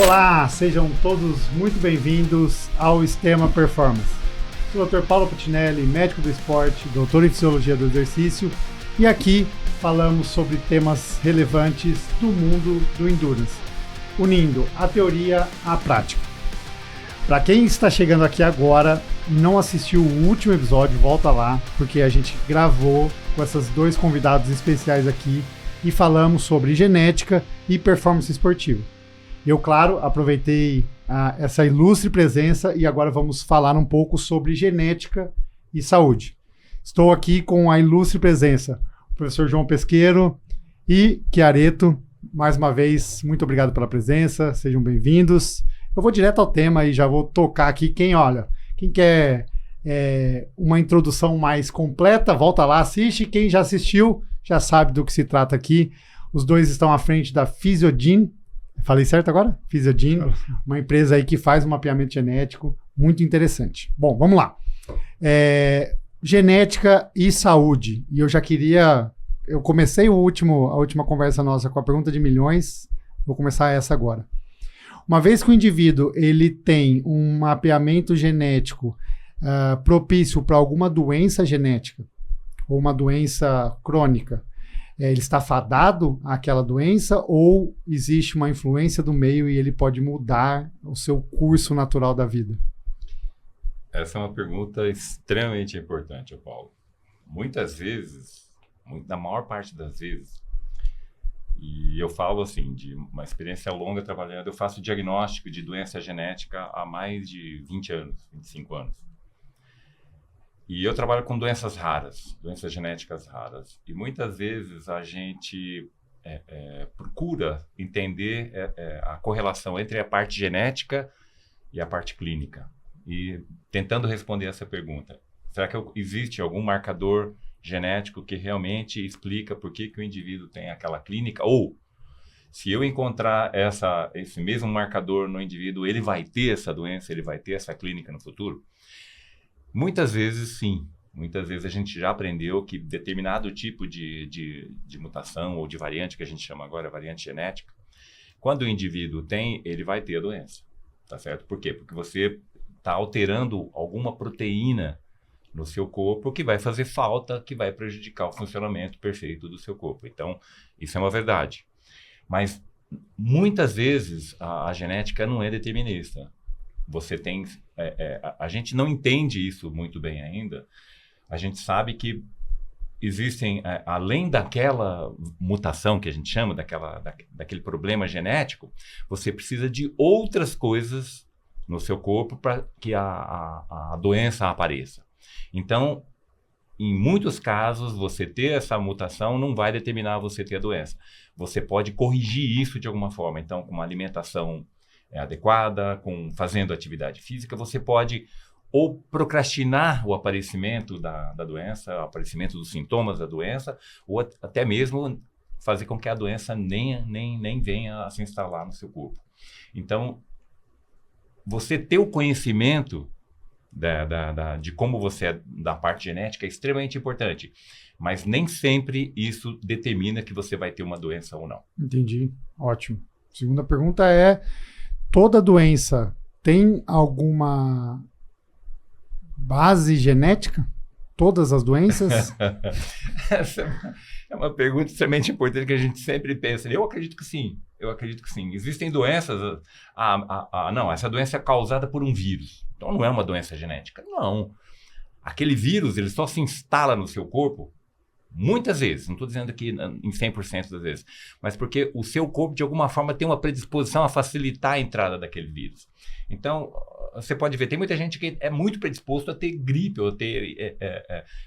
Olá, sejam todos muito bem-vindos ao Extrema Performance. Sou o Dr. Paulo Putinelli, médico do esporte, doutor em Fisiologia do Exercício, e aqui falamos sobre temas relevantes do mundo do Endurance, unindo a teoria à prática. Para quem está chegando aqui agora e não assistiu o último episódio, volta lá, porque a gente gravou com esses dois convidados especiais aqui e falamos sobre genética e performance esportiva. Eu, claro, aproveitei essa ilustre presença e agora vamos falar um pouco sobre genética e saúde. Estou aqui com a ilustre presença, o professor João Pesqueiro e Chiaretto. Mais uma vez, muito obrigado pela presença, sejam bem-vindos. Eu vou direto ao tema e já vou tocar aqui. Quem quer uma introdução mais completa, volta lá, assiste. Quem já assistiu, já sabe do que se trata aqui. Os dois estão à frente da Physiogene. Falei certo agora? Physiogene, uma empresa aí que faz um mapeamento genético muito interessante. Bom, vamos lá. Genética e saúde. E eu já queria... Eu comecei a última conversa nossa com a pergunta de milhões. Vou começar essa agora. Uma vez que o indivíduo ele tem um mapeamento genético propício para alguma doença genética ou uma doença crônica, ele está fadado àquela doença ou existe uma influência do meio e ele pode mudar o seu curso natural da vida? Essa é uma pergunta extremamente importante, Paulo. Muitas vezes, na maior parte das vezes, e eu falo assim, de uma experiência longa trabalhando, eu faço diagnóstico de doença genética há mais de 20 anos, 25 anos. E eu trabalho com doenças raras, doenças genéticas raras. E muitas vezes a gente procura entender a correlação entre a parte genética e a parte clínica. E tentando responder essa pergunta, será que existe algum marcador genético que realmente explica por que o indivíduo tem aquela clínica? Ou, se eu encontrar esse mesmo marcador no indivíduo, ele vai ter essa doença, ele vai ter essa clínica no futuro? Muitas vezes, sim. Muitas vezes a gente já aprendeu que determinado tipo de mutação ou de variante, que a gente chama agora variante genética, quando o indivíduo tem, ele vai ter a doença, tá certo? Por quê? Porque você está alterando alguma proteína no seu corpo que vai fazer falta, que vai prejudicar o funcionamento perfeito do seu corpo. Então, isso é uma verdade. Mas, muitas vezes, a genética não é determinista. Você tem... a gente não entende isso muito bem ainda. A gente sabe que existem, além daquela mutação que a gente chama, daquele problema genético, você precisa de outras coisas no seu corpo para que a doença apareça. Então, em muitos casos, você ter essa mutação não vai determinar você ter a doença. Você pode corrigir isso de alguma forma. Então, com uma alimentação adequada, fazendo atividade física, você pode ou procrastinar o aparecimento da doença, o aparecimento dos sintomas da doença, ou até mesmo fazer com que a doença nem venha a se instalar no seu corpo. Então, você ter o conhecimento de como você é da parte genética é extremamente importante, mas nem sempre isso determina que você vai ter uma doença ou não. Entendi, ótimo. Segunda pergunta é: toda doença tem alguma base genética? Todas as doenças? Essa é uma pergunta extremamente importante que a gente sempre pensa. Eu acredito que sim. Existem doenças... não, essa doença é causada por um vírus. Então não é uma doença genética. Não. Aquele vírus, ele só se instala no seu corpo muitas vezes, não estou dizendo que em 100% das vezes, mas porque o seu corpo, de alguma forma, tem uma predisposição a facilitar a entrada daquele vírus. Então, você pode ver, tem muita gente que é muito predisposto a ter gripe, ou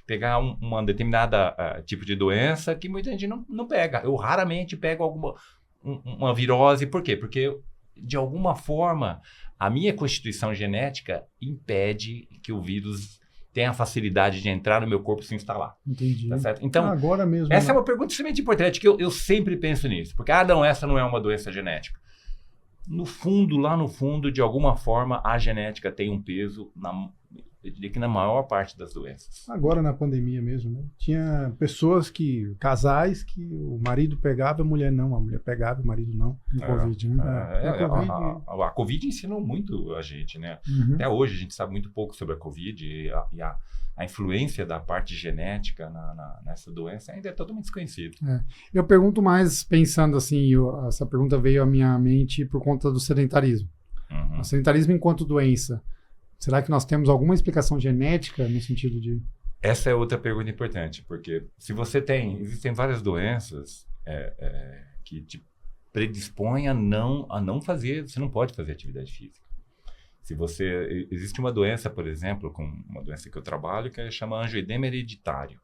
pegar uma determinada tipo de doença que muita gente não pega. Eu raramente pego uma virose. Por quê? Porque, de alguma forma, a minha constituição genética impede que o vírus tem a facilidade de entrar no meu corpo e se instalar. Entendi. Tá certo? Então, agora mesmo, essa é uma pergunta extremamente importante, que eu sempre penso nisso. Porque, essa não é uma doença genética. No fundo, lá no fundo, de alguma forma, a genética tem um peso eu diria que na maior parte das doenças. Agora na pandemia mesmo, né? Tinha casais que o marido pegava, a mulher não, a mulher pegava, o marido não. No Covid, né? A Covid ensinou muito a gente, né? Uhum. Até hoje a gente sabe muito pouco sobre a Covid e a influência da parte genética nessa doença ainda é totalmente desconhecida. Eu pergunto mais pensando assim, essa pergunta veio à minha mente por conta do sedentarismo. Uhum. O sedentarismo enquanto doença, será que nós temos alguma explicação genética no sentido de... Essa é outra pergunta importante, porque se você existem várias doenças que te predispõem a não fazer, você não pode fazer atividade física. Existe uma doença, por exemplo, uma doença que eu trabalho, que chama angioedema hereditário.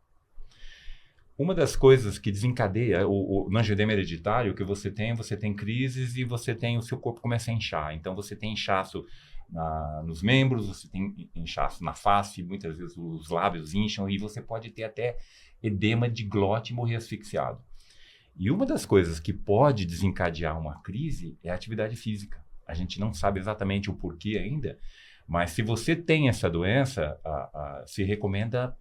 Uma das coisas que desencadeia o angioedema hereditário que você tem crises e o seu corpo começa a inchar. Então você tem inchaço nos membros, você tem inchaço na face, muitas vezes os lábios incham e você pode ter até edema de glote e morrer asfixiado. E uma das coisas que pode desencadear uma crise é a atividade física. A gente não sabe exatamente o porquê ainda, mas se você tem essa doença, se recomenda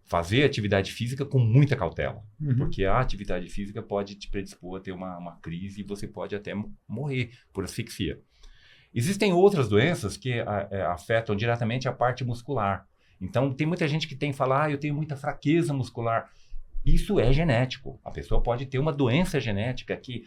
fazer atividade física com muita cautela, porque a atividade física pode te predispor a ter uma crise e você pode até morrer por asfixia. Existem outras doenças que afetam diretamente a parte muscular. Então, tem muita gente que fala, eu tenho muita fraqueza muscular. Isso é genético. A pessoa pode ter uma doença genética que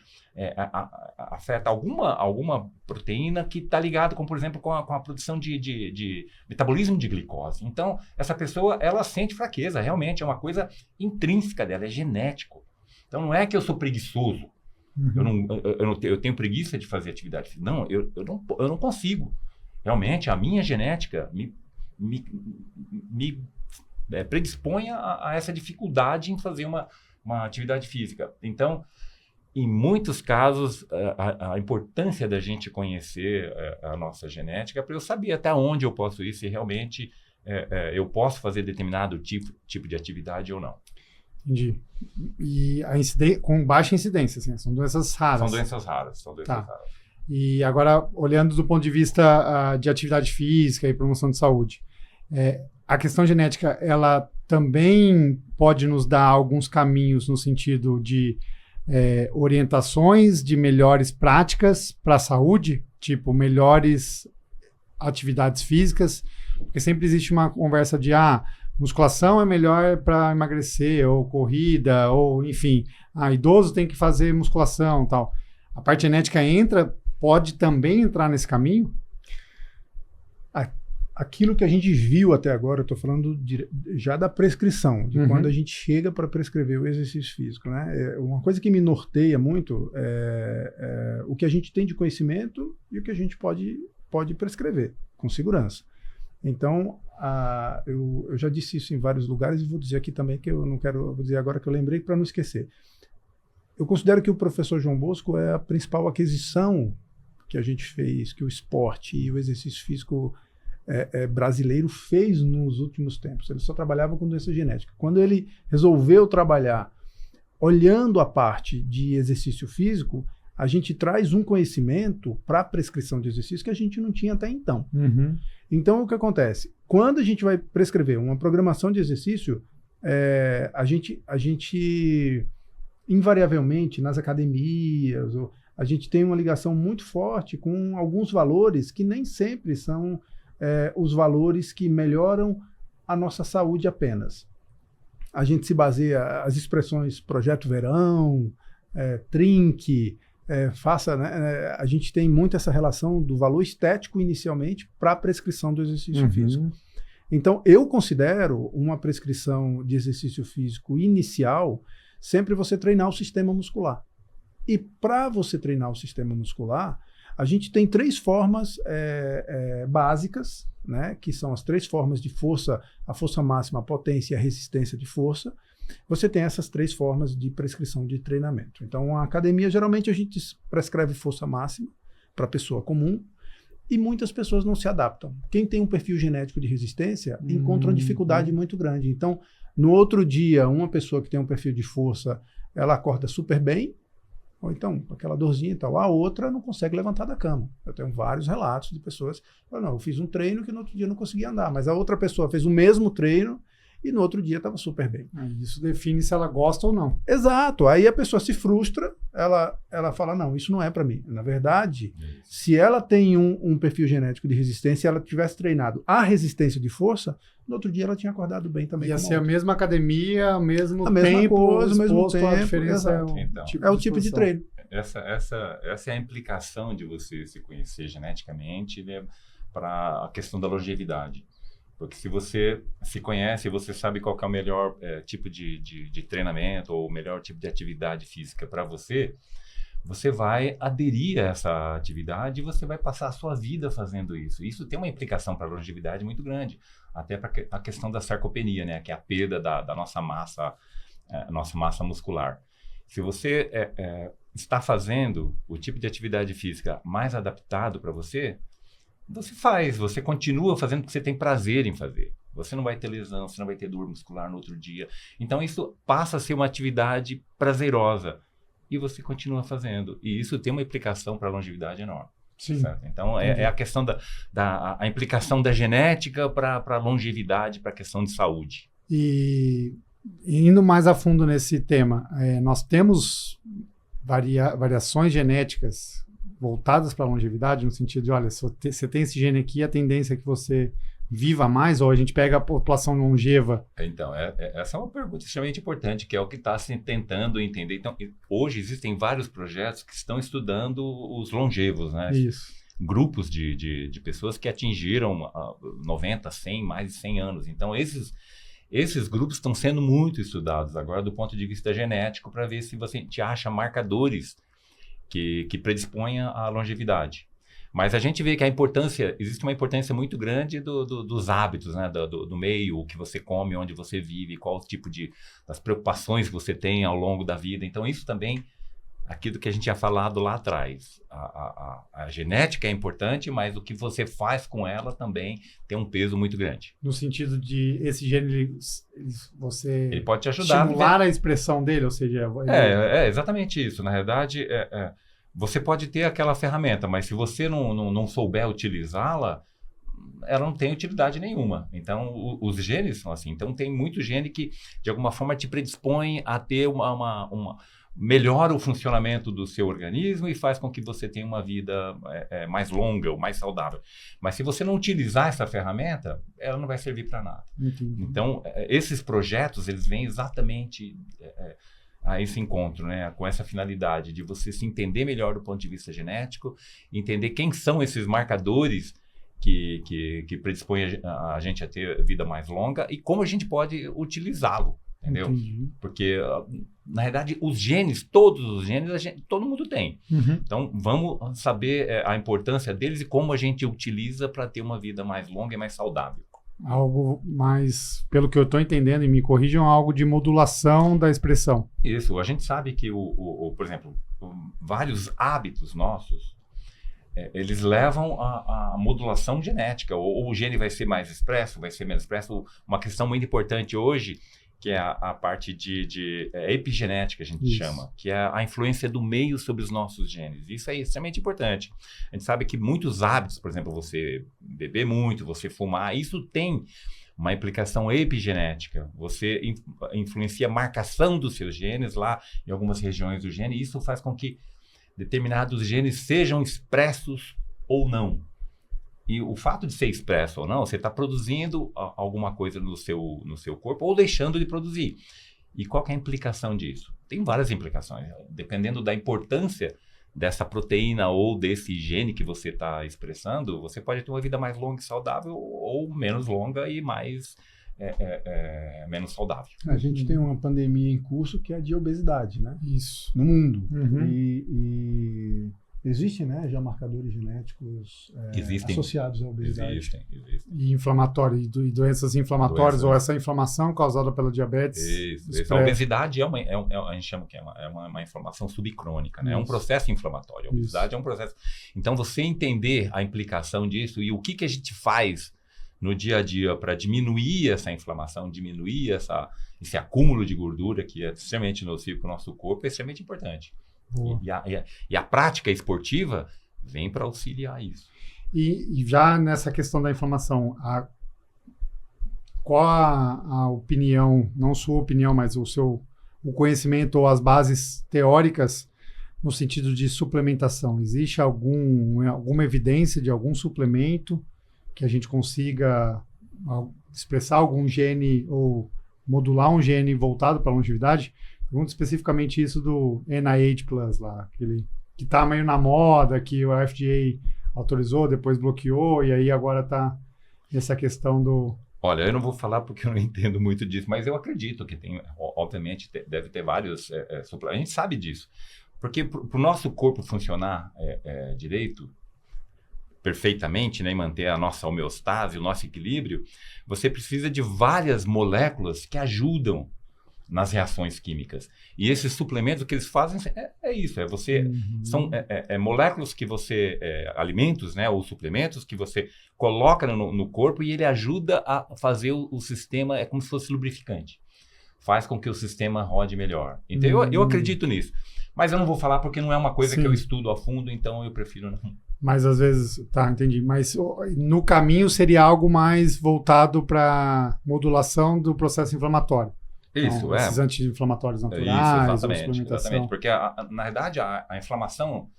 afeta alguma proteína que está ligada, por exemplo, com a produção de metabolismo de glicose. Então, essa pessoa, ela sente fraqueza. Realmente, é uma coisa intrínseca dela, é genético. Então, não é que eu sou preguiçoso. Eu tenho preguiça de fazer atividade física. Não, eu não consigo. Realmente, a minha genética me predispõe a essa dificuldade em fazer uma atividade física. Então, em muitos casos, a importância da gente conhecer a nossa genética é para eu saber até onde eu posso ir, se realmente eu posso fazer determinado tipo de atividade ou não. Entendi. E com baixa incidência, assim, são doenças raras. São doenças raras. E agora, olhando do ponto de vista de atividade física e promoção de saúde, a questão genética, ela também pode nos dar alguns caminhos no sentido de orientações de melhores práticas para a saúde, tipo melhores atividades físicas, porque sempre existe uma conversa de musculação é melhor para emagrecer, ou corrida, ou enfim, idoso tem que fazer musculação, tal. A parte genética pode também entrar nesse caminho? Aquilo que a gente viu até agora, eu estou falando já da prescrição, de quando a gente chega para prescrever o exercício físico, né? Uma coisa que me norteia muito é o que a gente tem de conhecimento e o que a gente pode prescrever, com segurança. Então, eu já disse isso em vários lugares e vou dizer aqui também que vou dizer agora que eu lembrei para não esquecer. Eu considero que o professor João Bosco é a principal aquisição que a gente fez, que o esporte e o exercício físico brasileiro fez nos últimos tempos. Ele só trabalhava com doença genética. Quando ele resolveu trabalhar olhando a parte de exercício físico, a gente traz um conhecimento para a prescrição de exercício que a gente não tinha até então. Então, o que acontece? Quando a gente vai prescrever uma programação de exercício, a gente invariavelmente, nas academias, a gente tem uma ligação muito forte com alguns valores que nem sempre são os valores que melhoram a nossa saúde apenas. A gente se baseia, as expressões Projeto Verão, Trinque, né? A gente tem muito essa relação do valor estético inicialmente para a prescrição do exercício físico. Então, eu considero uma prescrição de exercício físico inicial sempre você treinar o sistema muscular. E para você treinar o sistema muscular, a gente tem 3 formas básicas, né, que são as 3 formas de força, a força máxima, a potência e a resistência de força. Você tem essas 3 formas de prescrição de treinamento. Então, a academia, geralmente, a gente prescreve força máxima para a pessoa comum e muitas pessoas não se adaptam. Quem tem um perfil genético de resistência encontra uma dificuldade muito grande. Então, no outro dia, uma pessoa que tem um perfil de força, ela acorda super bem, Ou então, aquela dorzinha e tal. A outra não consegue levantar da cama. Eu tenho vários relatos de pessoas que falam, não, eu fiz um treino que no outro dia eu não conseguia andar, mas a outra pessoa fez o mesmo treino e no outro dia estava super bem. Isso define se ela gosta ou não. Exato. Aí a pessoa se frustra, ela fala, não, isso não é para mim. Na verdade, se ela tem um perfil genético de resistência, se ela tivesse treinado a resistência de força, no outro dia ela tinha acordado bem também. Ia ser a mesma academia, o mesmo a mesma tempo, coisa, o mesmo tempo. A diferença é o tipo de treino. Essa é a implicação de você se conhecer geneticamente, né, para a questão da longevidade. Porque se você se conhece, você sabe qual que é o melhor tipo de treinamento ou o melhor tipo de atividade física para você, você vai aderir a essa atividade e você vai passar a sua vida fazendo isso. Isso tem uma implicação para a longevidade muito grande, até para a questão da sarcopenia, né, que é a perda da nossa massa muscular. Se você está fazendo o tipo de atividade física mais adaptado para você você continua fazendo porque você tem prazer em fazer. Você não vai ter lesão, você não vai ter dor muscular no outro dia. Então, isso passa a ser uma atividade prazerosa e você continua fazendo. E isso tem uma implicação para a longevidade enorme. Sim. Certo? Então, é a questão a implicação da genética para a longevidade, para a questão de saúde. E indo mais a fundo nesse tema, nós temos variações genéticas voltadas para a longevidade, no sentido de, olha, se você tem esse gene aqui, a tendência é que você viva mais, ou a gente pega a população longeva? Então, essa é uma pergunta extremamente importante, que é o que está se tentando entender. Então, hoje existem vários projetos que estão estudando os longevos, né? Isso. Grupos de pessoas que atingiram 90, 100, mais de 100 anos. Então, esses grupos estão sendo muito estudados agora do ponto de vista genético para ver se você te acha marcadores que predispõem à longevidade. Mas a gente vê que existe uma importância muito grande dos hábitos, né? do meio, o que você come, onde você vive, qual o tipo das preocupações que você tem ao longo da vida. Então, isso também, aquilo que a gente tinha falado lá atrás. A genética é importante, mas o que você faz com ela também tem um peso muito grande. No sentido de esse gene, ele pode te ajudar estimular a expressão dele, ou seja... É exatamente isso. Na verdade, você pode ter aquela ferramenta, mas se você não souber utilizá-la, ela não tem utilidade nenhuma. Então, os genes são assim. Então, tem muito gene que, de alguma forma, te predispõe a ter melhora o funcionamento do seu organismo e faz com que você tenha uma vida mais longa ou mais saudável. Mas se você não utilizar essa ferramenta, ela não vai servir para nada. Entendi. Então, esses projetos, eles vêm exatamente a esse encontro, né? Com essa finalidade de você se entender melhor do ponto de vista genético, entender quem são esses marcadores que predispõem a gente a ter vida mais longa e como a gente pode utilizá-lo. Entendeu? Entendi. Porque, na verdade, os genes, todos os genes, todo mundo tem. Uhum. Então, vamos saber a importância deles e como a gente utiliza para ter uma vida mais longa e mais saudável. Algo mais, pelo que eu estou entendendo, e me corrijam, algo de modulação da expressão. Isso. A gente sabe que, por exemplo, vários hábitos nossos, eles levam à modulação genética. Ou o gene vai ser mais expresso, vai ser menos expresso. Uma questão muito importante hoje, que é a parte de epigenética, a gente chama, que é a influência do meio sobre os nossos genes. Isso é extremamente importante. A gente sabe que muitos hábitos, por exemplo, você beber muito, você fumar, isso tem uma implicação epigenética. Você influencia a marcação dos seus genes lá em algumas regiões do gene, e isso faz com que determinados genes sejam expressos ou não. E o fato de ser expresso ou não, você está produzindo alguma coisa no seu corpo ou deixando de produzir. E qual que é a implicação disso? Tem várias implicações. Dependendo da importância dessa proteína ou desse gene que você está expressando, você pode ter uma vida mais longa e saudável ou menos longa e menos saudável. A gente tem uma pandemia em curso que é de obesidade, né? Isso. No mundo. Uhum. E existem, né, já marcadores genéticos associados à obesidade. Existem. E inflamatório, e doenças inflamatórias, ou essa inflamação causada pela diabetes. Isso. A obesidade a gente chama que é uma inflamação subcrônica, né? É um processo inflamatório. A obesidade é um processo. Então, você entender a implicação disso e o que a gente faz no dia a dia para diminuir essa inflamação, diminuir esse acúmulo de gordura que é extremamente nocivo para o nosso corpo, é extremamente importante. E a prática esportiva vem para auxiliar isso. E já nessa questão da inflamação, qual a opinião, não sua opinião, mas o conhecimento ou as bases teóricas no sentido de suplementação? Existe alguma evidência de algum suplemento que a gente consiga expressar algum gene ou modular um gene voltado para a longevidade? Pergunto especificamente isso do NIH+, lá, aquele que está meio na moda, que o FDA autorizou, depois bloqueou, e aí agora está essa questão do... Olha, eu não vou falar porque eu não entendo muito disso, mas eu acredito que tem, obviamente, deve ter vários suplementos. A gente sabe disso. Porque para o nosso corpo funcionar direito, perfeitamente, né, e manter a nossa homeostase, o nosso equilíbrio, você precisa de várias moléculas que ajudam nas reações químicas. E esses suplementos, o que eles fazem isso, são moléculas que você, alimentos, né, ou suplementos que você coloca no corpo e ele ajuda a fazer o sistema, é como se fosse lubrificante. Faz com que o sistema rode melhor. Então, eu acredito nisso. Mas eu não vou falar porque não é uma coisa que eu estudo a fundo, então eu prefiro não. Mas às vezes, entendi. Mas no caminho seria algo mais voltado para modulação do processo inflamatório. Isso, então, esses anti-inflamatórios naturais, isso, exatamente. Porque, na verdade, a inflamação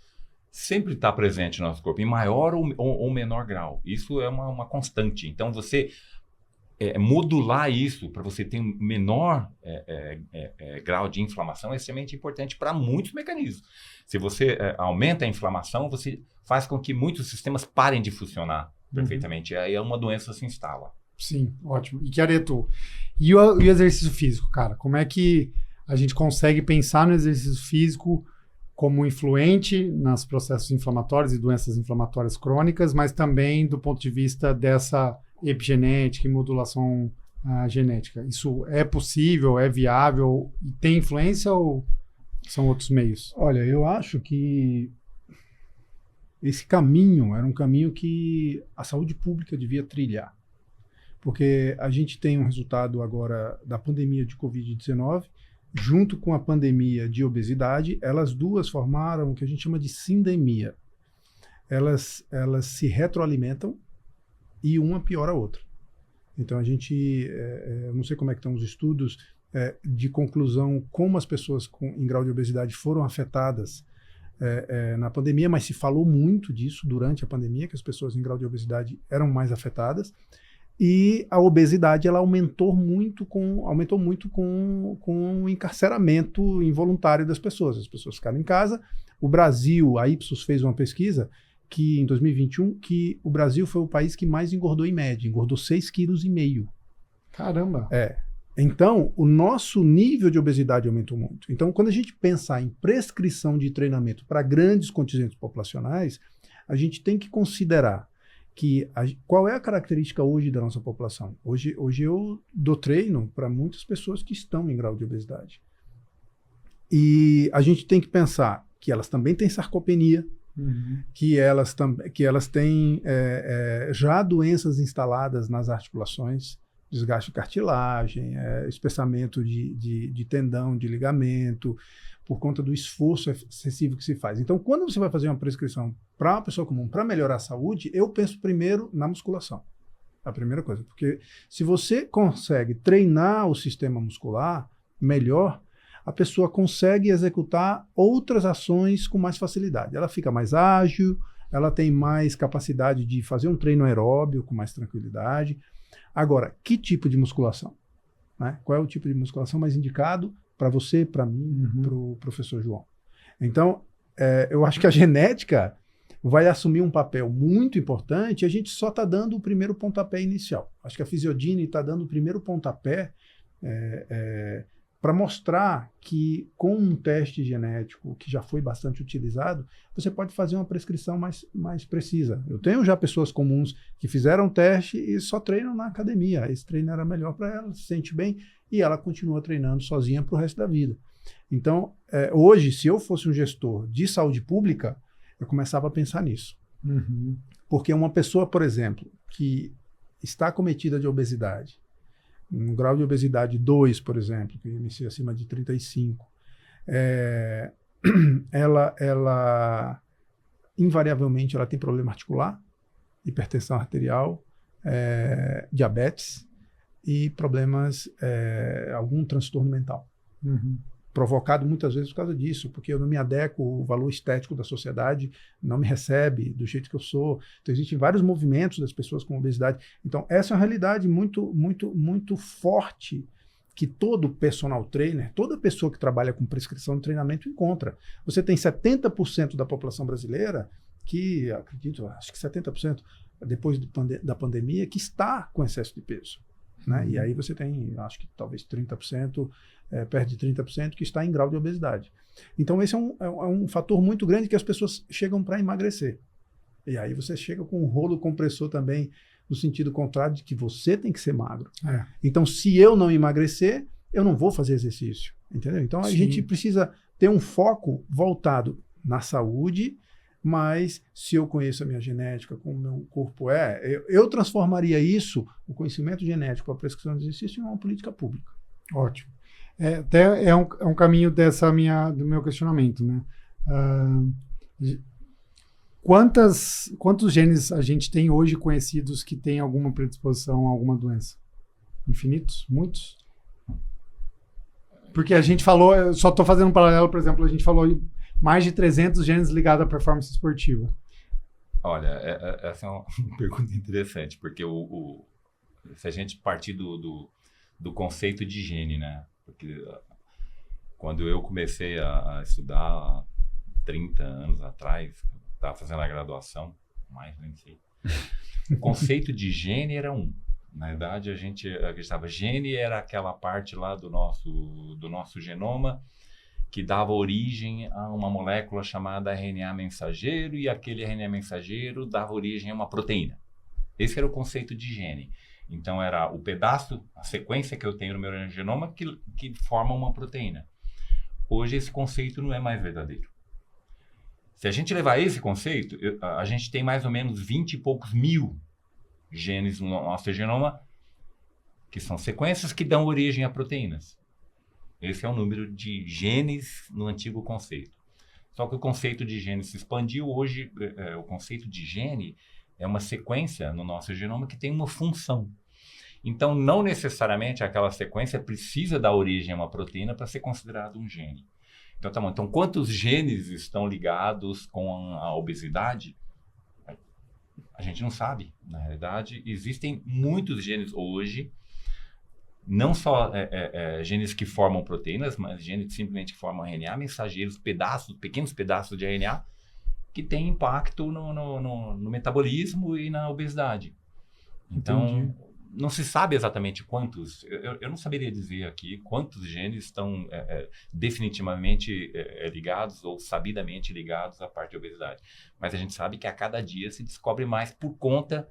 sempre está presente no nosso corpo, em maior ou menor grau. Isso é uma constante. Então, você modular isso para você ter um menor grau de inflamação é extremamente importante para muitos mecanismos. Se você aumenta a inflamação, você faz com que muitos sistemas parem de funcionar perfeitamente. Aí uma doença se instala. Sim, ótimo. E Chiaretto, e o exercício físico, cara? Como é que a gente consegue pensar no exercício físico como influente nos processos inflamatórios e doenças inflamatórias crônicas, mas também do ponto de vista dessa epigenética e modulação genética? Isso é possível, é viável e tem influência ou são outros meios? Olha, eu acho que esse caminho era um caminho que a saúde pública devia trilhar. Porque a gente tem um resultado agora da pandemia de Covid-19, junto com a pandemia de obesidade, elas duas formaram o que a gente chama de sindemia. Elas se retroalimentam e uma piora a outra. Então a gente, eu não sei como é que estão os estudos de conclusão, como as pessoas em grau de obesidade foram afetadas na pandemia, mas se falou muito disso durante a pandemia, que as pessoas em grau de obesidade eram mais afetadas. E a obesidade ela aumentou muito com o encarceramento involuntário das pessoas. As pessoas ficaram em casa. O Brasil, a Ipsos fez uma pesquisa que em 2021 que o Brasil foi o país que mais engordou em média, engordou 6,5 kg. Caramba! Então, o nosso nível de obesidade aumentou muito. Então, quando a gente pensar em prescrição de treinamento para grandes contingentes populacionais, a gente tem que considerar qual é a característica hoje da nossa população. Hoje eu dou treino para muitas pessoas que estão em grau de obesidade. E a gente tem que pensar que elas também têm sarcopenia, que elas têm já doenças instaladas nas articulações, desgaste de cartilagem, espessamento de tendão, de ligamento, por conta do esforço excessivo que se faz. Então, quando você vai fazer uma prescrição para uma pessoa comum, para melhorar a saúde, eu penso primeiro na musculação. A primeira coisa. Porque se você consegue treinar o sistema muscular melhor, a pessoa consegue executar outras ações com mais facilidade. Ela fica mais ágil, ela tem mais capacidade de fazer um treino aeróbio com mais tranquilidade. Agora, que tipo de musculação? Né? Qual é o tipo de musculação mais indicado para você, para mim, para o professor João? Então, eu acho que a genética vai assumir um papel muito importante e a gente só está dando o primeiro pontapé inicial. Acho que a Fisiodine está dando o primeiro pontapé para mostrar que com um teste genético que já foi bastante utilizado, você pode fazer uma prescrição mais precisa. Eu tenho já pessoas comuns que fizeram o teste e só treinam na academia. Esse treino era melhor para ela, se sente bem e ela continua treinando sozinha para o resto da vida. Então, hoje, se eu fosse um gestor de saúde pública, eu começava a pensar nisso. Porque uma pessoa, por exemplo, que está acometida de obesidade, um grau de obesidade 2, por exemplo, que inicia acima de 35, ela invariavelmente ela tem problema articular, hipertensão arterial, diabetes e problemas, algum transtorno mental. Provocado muitas vezes por causa disso, porque eu não me adequo ao valor estético da sociedade, não me recebe do jeito que eu sou. Então, existem vários movimentos das pessoas com obesidade. Então, essa é uma realidade muito, muito, muito forte que todo personal trainer, toda pessoa que trabalha com prescrição de treinamento encontra. Você tem 70% da população brasileira que, acredito, acho que 70% depois da pandemia, que está com excesso de peso. Né? E aí você tem, acho que talvez 30%, perto de 30% que está em grau de obesidade. Então esse é um fator muito grande que as pessoas chegam para emagrecer. E aí você chega com um rolo compressor também, no sentido contrário de que você tem que ser magro. Então se eu não emagrecer, eu não vou fazer exercício. Entendeu? Então a gente precisa ter um foco voltado na saúde, mas se eu conheço a minha genética, como o meu corpo eu transformaria isso, o conhecimento genético, a prescrição de exercício, em uma política pública. Ótimo. Até é um caminho do meu questionamento, né? Quantos genes a gente tem hoje conhecidos que têm alguma predisposição a alguma doença? Infinitos? Muitos? Porque a gente falou, eu só estou fazendo um paralelo, por exemplo, a gente falou mais de 300 genes ligados à performance esportiva. Olha, essa é uma pergunta interessante, porque se a gente partir do conceito de gene, né? Porque quando eu comecei a estudar há 30 anos atrás, estava fazendo a graduação, mais nem sei, o conceito de gene era Na verdade, a gente acreditava gene era aquela parte lá do nosso genoma que dava origem a uma molécula chamada RNA mensageiro, e aquele RNA mensageiro dava origem a uma proteína. Esse era o conceito de gene. Então, era o pedaço, a sequência que eu tenho no meu genoma que forma uma proteína. Hoje, esse conceito não é mais verdadeiro. Se a gente levar esse conceito, a gente tem mais ou menos 20 e poucos mil genes no nosso genoma, que são sequências que dão origem a proteínas. Esse é o número de genes no antigo conceito. Só que o conceito de gene se expandiu. Hoje, o conceito de gene é uma sequência no nosso genoma que tem uma função. Então, não necessariamente aquela sequência precisa dar origem a uma proteína para ser considerado um gene. Então, tá bom. Então, quantos genes estão ligados com a obesidade? A gente não sabe. Na realidade, existem muitos genes hoje, não só genes que formam proteínas, mas genes simplesmente que formam RNA, mensageiros, pequenos pedaços de RNA, que têm impacto no metabolismo e na obesidade. Então, não se sabe exatamente quantos, eu não saberia dizer aqui quantos genes estão definitivamente ligados ou sabidamente ligados à parte de obesidade. Mas a gente sabe que a cada dia se descobre mais por conta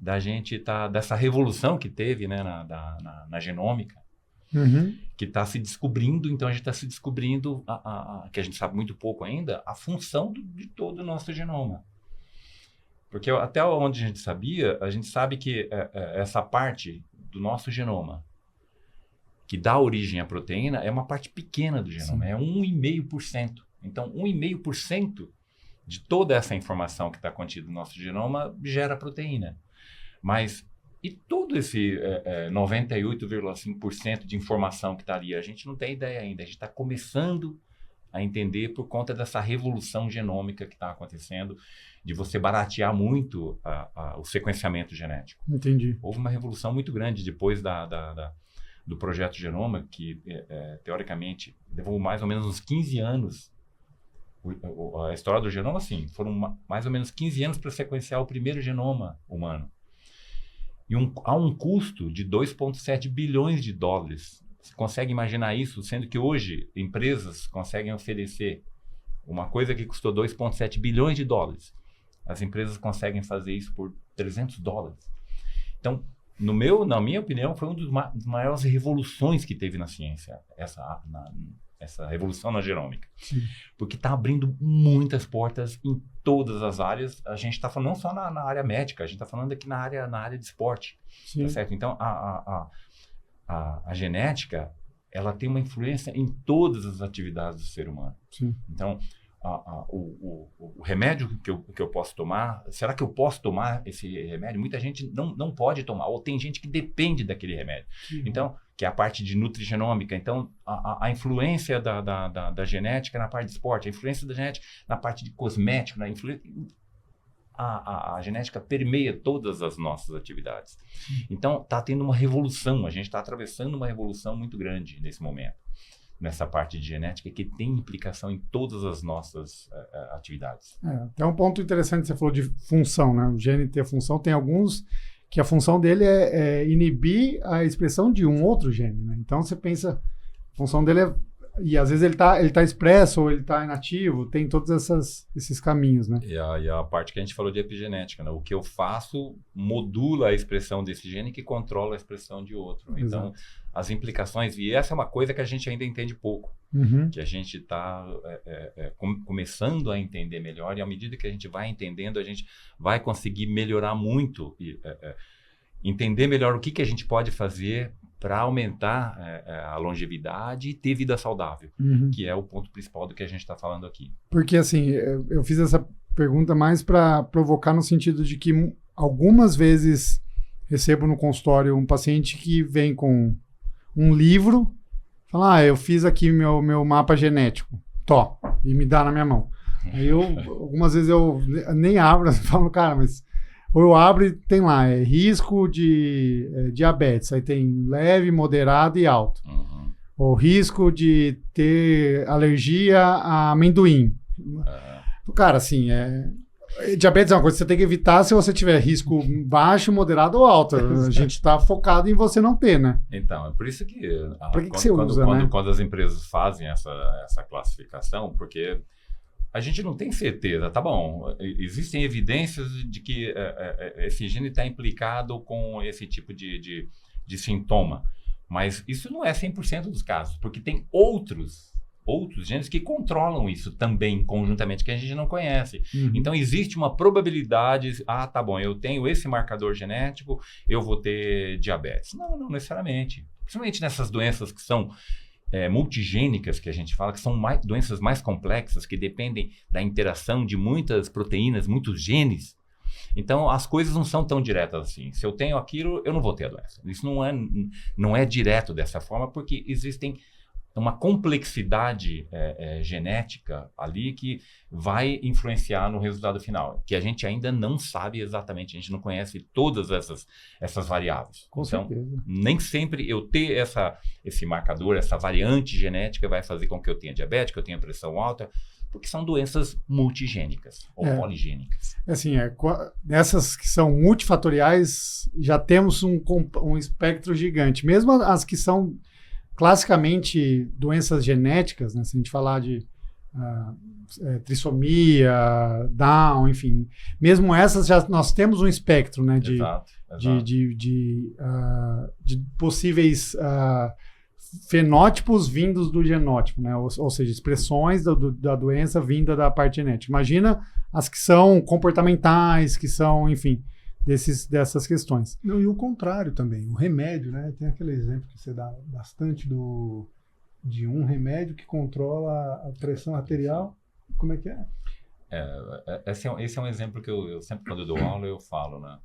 da gente dessa revolução que teve, né, na genômica, que está se descobrindo. Então a gente está se descobrindo, que a gente sabe muito pouco ainda, a função de todo o nosso genoma. Porque até onde a gente sabe que essa parte do nosso genoma que dá origem à proteína é uma parte pequena do genoma, é 1,5%. Então 1,5% de toda essa informação que está contida no nosso genoma gera proteína. Mas e todo esse 98,5% de informação que está ali, a gente não tem ideia ainda. A gente está começando a entender por conta dessa revolução genômica que está acontecendo, de você baratear muito o sequenciamento genético. Entendi. Houve uma revolução muito grande depois do projeto Genoma, que teoricamente levou mais ou menos uns 15 anos. A história do genoma, sim, foram mais ou menos 15 anos para sequenciar o primeiro genoma humano. E há um custo de 2,7 bilhões de dólares. Você consegue imaginar isso? Sendo que hoje empresas conseguem oferecer uma coisa que custou 2,7 bilhões de dólares. As empresas conseguem fazer isso por 300 dólares. Então, na minha opinião, foi uma das maiores revoluções que teve na ciência, essa revolução na genômica. Sim. Porque está abrindo muitas portas em todas as áreas. A gente está falando não só na área médica, a gente está falando aqui na área de esporte. Tá certo? Então, a genética, ela tem uma influência em todas as atividades do ser humano. Sim. Então, o remédio que eu posso tomar, será que eu posso tomar esse remédio? Muita gente não pode tomar, ou tem gente que depende daquele remédio. Então, que é a parte de nutrigenômica. Então, a influência da genética na parte de esporte, a influência da genética na parte de cosmético, a genética permeia todas as nossas atividades. Então, está tendo uma revolução, a gente está atravessando uma revolução muito grande nesse momento, nessa parte de genética, que tem implicação em todas as nossas atividades. Tem um ponto interessante, você falou de função, né? O gene ter função, tem alguns que a função dele é inibir a expressão de um outro gene, né? Então, você pensa, a função dele e às vezes ele tá expresso ou ele tá inativo, tem todos esses caminhos, né? E a parte que a gente falou de epigenética, né? O que eu faço modula a expressão desse gene que controla a expressão de outro. Então, exato, as implicações, e essa é uma coisa que a gente ainda entende pouco, que a gente está começando a entender melhor, e à medida que a gente vai entendendo, a gente vai conseguir melhorar muito, entender melhor o que a gente pode fazer para aumentar a longevidade e ter vida saudável, que é o ponto principal do que a gente está falando aqui. Porque, assim, eu fiz essa pergunta mais para provocar no sentido de que algumas vezes recebo no consultório um paciente que vem com um livro, fala, eu fiz aqui meu mapa genético, e me dá na minha mão. Aí algumas vezes eu nem abro, falo, cara, mas... Ou eu abro e tem lá, risco de diabetes, aí tem leve, moderado e alto. Ou risco de ter alergia a amendoim. Cara, assim, diabetes é uma coisa que você tem que evitar se você tiver risco baixo, moderado ou alto. A gente está focado em você não ter, né? Então, é por isso que... Quando as empresas fazem essa classificação, porque... A gente não tem certeza, tá bom, existem evidências de que esse gene está implicado com esse tipo de sintoma, mas isso não é 100% dos casos, porque tem outros genes que controlam isso também conjuntamente, que a gente não conhece. Então, existe uma probabilidade, tá bom, eu tenho esse marcador genético, eu vou ter diabetes. Não necessariamente. Principalmente nessas doenças que são multigênicas, que a gente fala, que são doenças mais complexas, que dependem da interação de muitas proteínas, muitos genes. Então, as coisas não são tão diretas assim. Se eu tenho aquilo, eu não vou ter a doença. Isso não é direto dessa forma, porque existem uma complexidade genética ali que vai influenciar no resultado final, que a gente ainda não sabe exatamente, a gente não conhece todas essas variáveis. Com certeza. Nem sempre eu ter esse marcador, essa variante genética vai fazer com que eu tenha diabetes, que eu tenha pressão alta, porque são doenças multigênicas ou poligênicas. Assim, essas que são multifatoriais, já temos um espectro gigante. Mesmo as que são classicamente doenças genéticas, né? Se a gente falar de trissomia, Down, enfim, mesmo essas nós temos um espectro, né? Exato. De possíveis fenótipos vindos do genótipo, né? Ou seja, expressões da doença vinda da parte genética. Imagina as que são comportamentais, que são, enfim, dessas questões. Não, e o contrário também, o remédio, né? Tem aquele exemplo que você dá bastante de um remédio que controla a pressão arterial. Como é que é? Esse é um exemplo que eu sempre, quando eu dou aula, eu falo, né?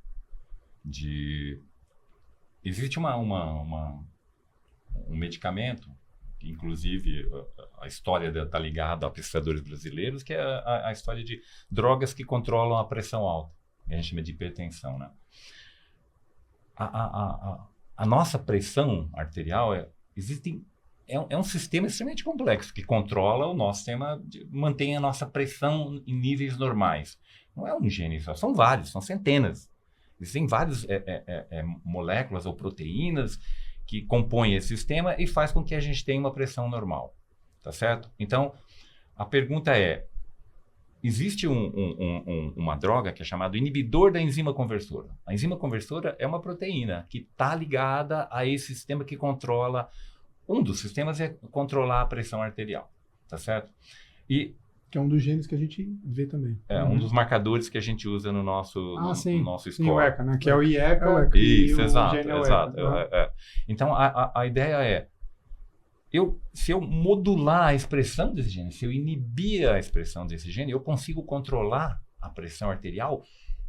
Existe um medicamento, que inclusive a história está ligada a pesquisadores brasileiros, que é a história de drogas que controlam a pressão alta. A gente chama de hipertensão, né? A nossa pressão arterial é um sistema extremamente complexo que controla o nosso sistema, mantém a nossa pressão em níveis normais. Não é um gene só, são vários, são centenas. Existem várias moléculas ou proteínas que compõem esse sistema e faz com que a gente tenha uma pressão normal, tá certo? Então, a pergunta é, existe uma droga que é chamada inibidor da enzima conversora. A enzima conversora é uma proteína que está ligada a esse sistema que controla, um dos sistemas é controlar a pressão arterial, tá certo? Que é um dos genes que a gente vê também. Um dos marcadores que a gente usa no nosso score. Sim, o ECA, né? Que é o IECA. Isso, exato. Então, a ideia é, se eu modular a expressão desse gene, se eu inibir a expressão desse gene, eu consigo controlar a pressão arterial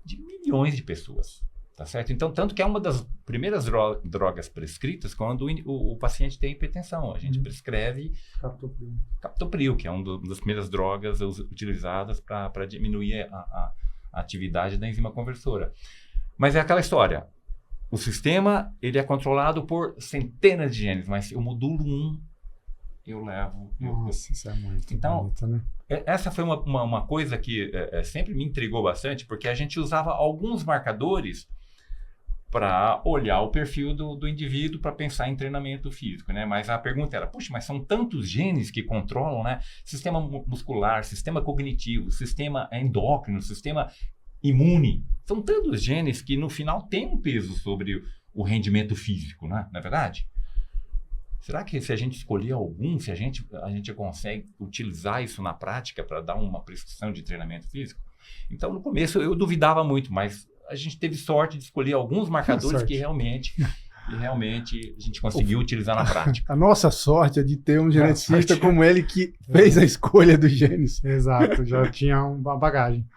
de milhões de pessoas. Tá certo? Então, tanto que é uma das primeiras drogas prescritas quando o paciente tem hipertensão. A gente prescreve captopril, que é uma das primeiras drogas utilizadas para diminuir a atividade da enzima conversora. Mas é aquela história. O sistema ele é controlado por centenas de genes, mas eu modulo um, eu levo... Nossa, isso é muito então, bonito, né? Essa foi uma coisa que sempre me intrigou bastante, porque a gente usava alguns marcadores para olhar o perfil do indivíduo para pensar em treinamento físico, né? Mas a pergunta era, puxa, mas são tantos genes que controlam, né? Sistema muscular, sistema cognitivo, sistema endócrino, sistema imune. São tantos genes que no final tem um peso sobre o rendimento físico, né? Não é verdade? Será que se a gente escolher algum, se a gente consegue utilizar isso na prática para dar uma prescrição de treinamento físico? Então, no começo eu duvidava muito, mas a gente teve sorte de escolher alguns marcadores que realmente a gente conseguiu utilizar na prática. A nossa sorte é de ter um geneticista como ele que fez a escolha dos genes. Exato, já tinha uma bagagem.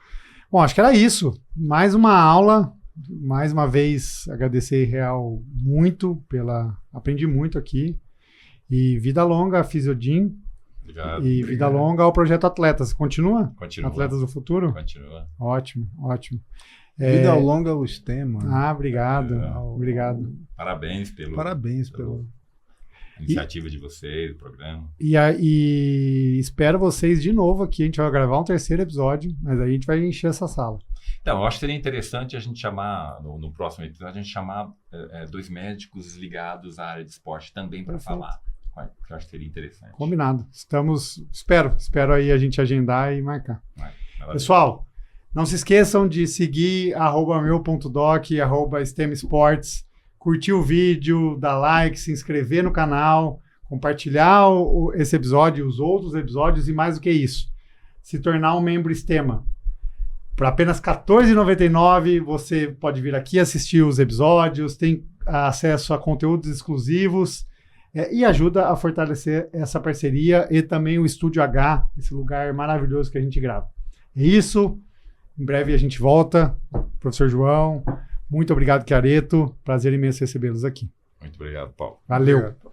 Bom, acho que era isso. Mais uma aula. Mais uma vez, agradecer Real muito aprendi muito aqui. E vida longa a Fisiodin. Obrigado. E vida longa ao Projeto Atletas. Continua? Continua. Atletas do Futuro? Continua. Ótimo, ótimo. Vida longa ao STEMA. Obrigado. Obrigado. Parabéns pela iniciativa de vocês, do programa. E espero vocês de novo aqui. A gente vai gravar um terceiro episódio, mas aí a gente vai encher essa sala. Então, eu acho que seria interessante a gente chamar, no próximo episódio, a gente chamar 2 médicos ligados à área de esporte também para falar. Eu acho que seria interessante. Combinado. Espero aí a gente agendar e marcar. Pessoal, não se esqueçam de seguir @meu.doc, @STEMesports, curtir o vídeo, dar like, se inscrever no canal, compartilhar esse episódio, os outros episódios e mais do que isso, se tornar um membro STEMA. Por apenas R$ 14,99 você pode vir aqui assistir os episódios, tem acesso a conteúdos exclusivos e ajuda a fortalecer essa parceria e também o Estúdio H, esse lugar maravilhoso que a gente grava. É isso. Em breve a gente volta. Professor João, muito obrigado, Chiaretto. Prazer imenso recebê-los aqui. Muito obrigado, Paulo. Valeu. Obrigado.